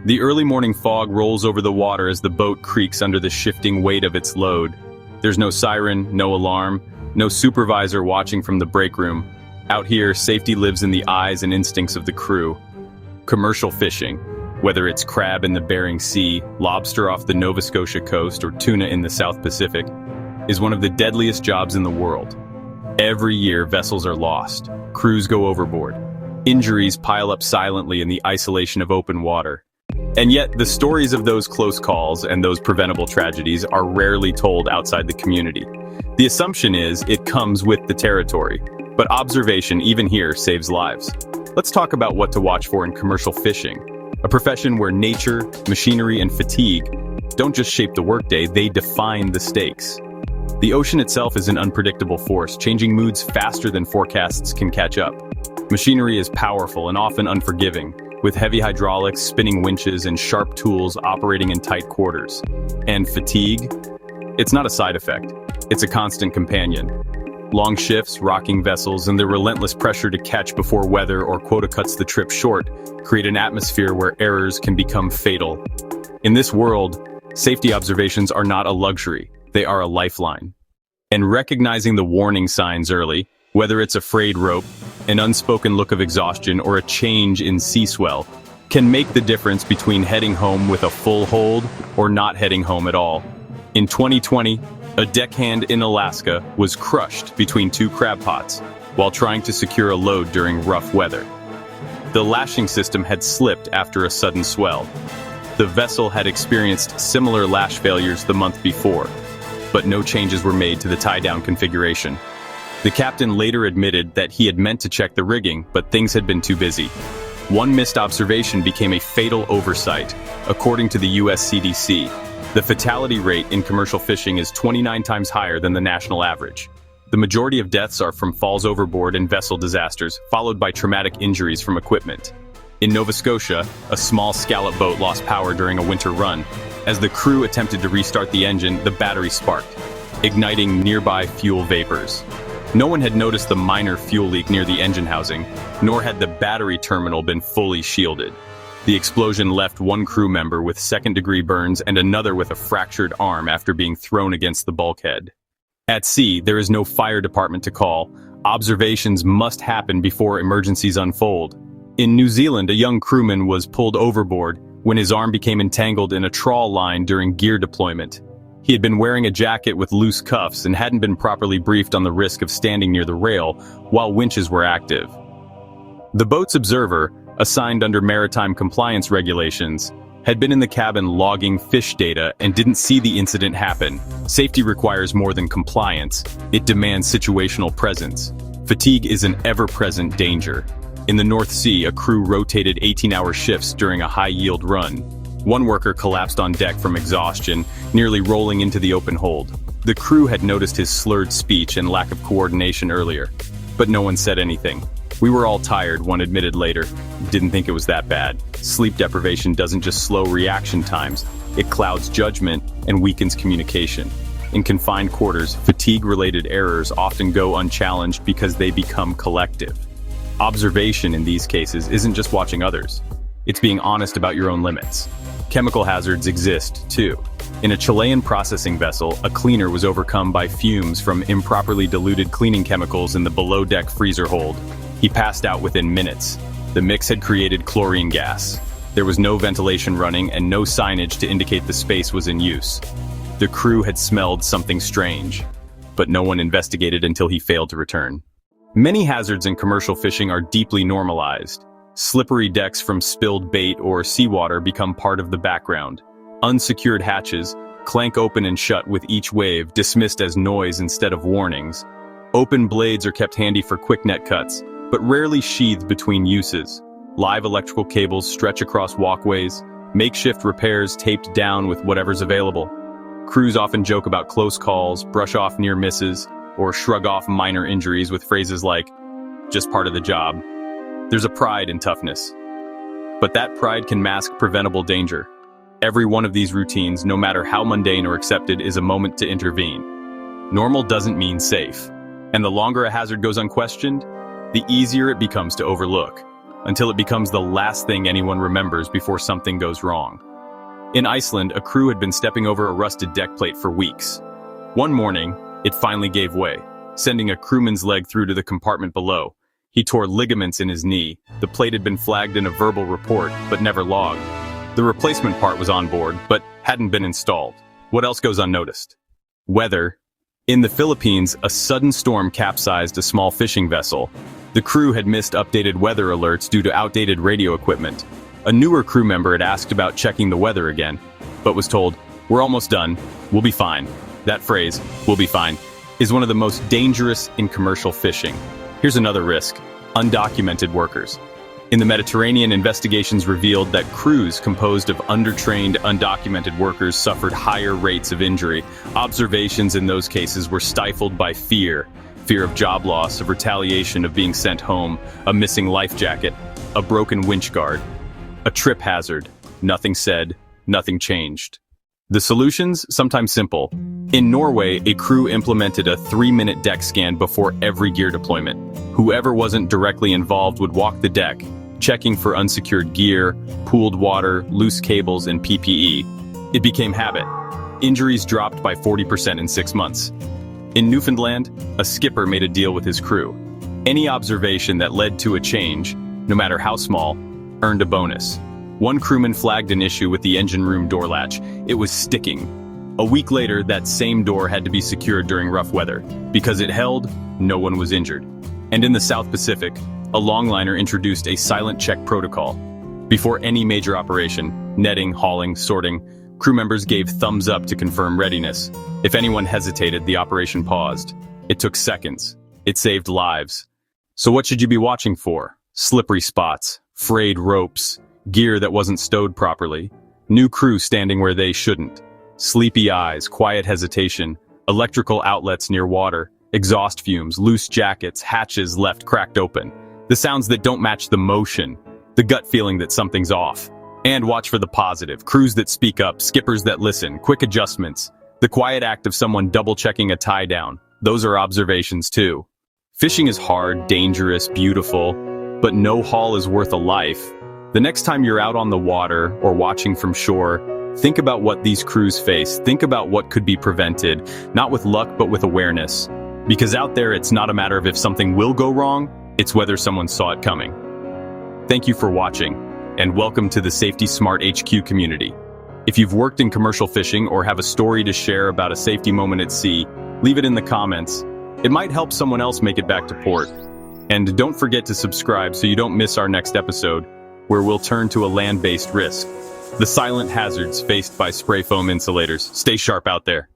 The early morning fog rolls over the water as the boat creaks under the shifting weight of its load. There's no siren, no alarm, no supervisor watching from the break room. Out here, safety lives in the eyes and instincts of the crew. Commercial fishing, whether it's crab in the Bering Sea, lobster off the Nova Scotia coast, or tuna in the South Pacific, is one of the deadliest jobs in the world. Every year, vessels are lost. Crews go overboard. Injuries pile up silently in the isolation of open water. And yet, the stories of those close calls and those preventable tragedies are rarely told outside the community. The assumption is it comes with the territory, but observation, even here, saves lives. Let's talk about what to watch for in commercial fishing, a profession where nature, machinery, and fatigue don't just shape the workday, they define the stakes. The ocean itself is an unpredictable force, changing moods faster than forecasts can catch up. Machinery is powerful and often unforgiving, with heavy hydraulics, spinning winches, and sharp tools operating in tight quarters. And fatigue? It's not a side effect. It's a constant companion. Long shifts, rocking vessels, and the relentless pressure to catch before weather or quota cuts the trip short create an atmosphere where errors can become fatal. In this world, safety observations are not a luxury, they are a lifeline. And recognizing the warning signs early, whether it's a frayed rope, an unspoken look of exhaustion, or a change in sea swell, can make the difference between heading home with a full hold or not heading home at all. In 2020, a deckhand in Alaska was crushed between two crab pots while trying to secure a load during rough weather. The lashing system had slipped after a sudden swell. The vessel had experienced similar lash failures the month before, but no changes were made to the tie-down configuration. The captain later admitted that he had meant to check the rigging, but things had been too busy. One missed observation became a fatal oversight, according to the US CDC. The fatality rate in commercial fishing is 29 times higher than the national average. The majority of deaths are from falls overboard and vessel disasters, followed by traumatic injuries from equipment. In Nova Scotia, a small scallop boat lost power during a winter run. As the crew attempted to restart the engine, the battery sparked, igniting nearby fuel vapors. No one had noticed the minor fuel leak near the engine housing, nor had the battery terminal been fully shielded. The explosion left one crew member with second-degree burns and another with a fractured arm after being thrown against the bulkhead. At sea, there is no fire department to call. Observations must happen before emergencies unfold. In New Zealand, a young crewman was pulled overboard when his arm became entangled in a trawl line during gear deployment. He had been wearing a jacket with loose cuffs and hadn't been properly briefed on the risk of standing near the rail while winches were active. The boat's observer, assigned under maritime compliance regulations, had been in the cabin logging fish data and didn't see the incident happen. Safety requires more than compliance. It demands situational presence. Fatigue is an ever-present danger. In the North Sea, a crew rotated 18-hour shifts during a high-yield run. One worker collapsed on deck from exhaustion, nearly rolling into the open hold. The crew had noticed his slurred speech and lack of coordination earlier, but no one said anything. "We were all tired," one admitted later. "Didn't think it was that bad." Sleep deprivation doesn't just slow reaction times, it clouds judgment and weakens communication. In confined quarters, fatigue-related errors often go unchallenged because they become collective. Observation in these cases isn't just watching others. It's being honest about your own limits. Chemical hazards exist, too. In a Chilean processing vessel, a cleaner was overcome by fumes from improperly diluted cleaning chemicals in the below-deck freezer hold. He passed out within minutes. The mix had created chlorine gas. There was no ventilation running and no signage to indicate the space was in use. The crew had smelled something strange, but no one investigated until he failed to return. Many hazards in commercial fishing are deeply normalized. Slippery decks from spilled bait or seawater become part of the background. Unsecured hatches clank open and shut with each wave, dismissed as noise instead of warnings. Open blades are kept handy for quick net cuts, but rarely sheathed between uses. Live electrical cables stretch across walkways, makeshift repairs taped down with whatever's available. Crews often joke about close calls, brush off near misses, or shrug off minor injuries with phrases like, "just part of the job." There's a pride in toughness. But that pride can mask preventable danger. Every one of these routines, no matter how mundane or accepted, is a moment to intervene. Normal doesn't mean safe. And the longer a hazard goes unquestioned, the easier it becomes to overlook. until it becomes the last thing anyone remembers before something goes wrong. In Iceland, a crew had been stepping over a rusted deck plate for weeks. One morning, it finally gave way, sending a crewman's leg through to the compartment below. He tore ligaments in his knee. The plate had been flagged in a verbal report, but never logged. The replacement part was on board, but hadn't been installed. What else goes unnoticed? Weather. In the Philippines, a sudden storm capsized a small fishing vessel. The crew had missed updated weather alerts due to outdated radio equipment. A newer crew member had asked about checking the weather again, but was told, "We're almost done. We'll be fine." That phrase, "we'll be fine," is one of the most dangerous in commercial fishing. Here's another risk: undocumented workers. In the Mediterranean, investigations revealed that crews composed of undertrained, undocumented workers suffered higher rates of injury. Observations in those cases were stifled by fear of job loss, of retaliation, of being sent home, a missing life jacket, a broken winch guard, a trip hazard. Nothing said, nothing changed. The solutions? Sometimes simple. In Norway, a crew implemented a 3-minute deck scan before every gear deployment. Whoever wasn't directly involved would walk the deck, checking for unsecured gear, pooled water, loose cables, and PPE. It became habit. Injuries dropped by 40% in 6 months. In Newfoundland, a skipper made a deal with his crew. Any observation that led to a change, no matter how small, earned a bonus. One crewman flagged an issue with the engine room door latch. It was sticking. A week later, that same door had to be secured during rough weather. Because it held, no one was injured. And in the South Pacific, a longliner introduced a silent check protocol. Before any major operation, netting, hauling, sorting, crew members gave thumbs up to confirm readiness. If anyone hesitated, the operation paused. It took seconds. It saved lives. So what should you be watching for? Slippery spots, frayed ropes, gear that wasn't stowed properly, new crew standing where they shouldn't, sleepy eyes, quiet hesitation, electrical outlets near water, exhaust fumes, loose jackets, hatches left cracked open, the sounds that don't match the motion, the gut feeling that something's off. And watch for the positive, crews that speak up, skippers that listen, quick adjustments, the quiet act of someone double-checking a tie down. Those are observations too. Fishing is hard, dangerous, beautiful, but no haul is worth a life. The next time you're out on the water or watching from shore, think about what these crews face. Think about what could be prevented, not with luck, but with awareness. Because out there, it's not a matter of if something will go wrong, it's whether someone saw it coming. Thank you for watching, and welcome to the Safety Smart HQ community. If you've worked in commercial fishing or have a story to share about a safety moment at sea, leave it in the comments. It might help someone else make it back to port. And don't forget to subscribe so you don't miss our next episode, where we'll turn to a land-based risk: the silent hazards faced by spray foam insulators. Stay sharp out there.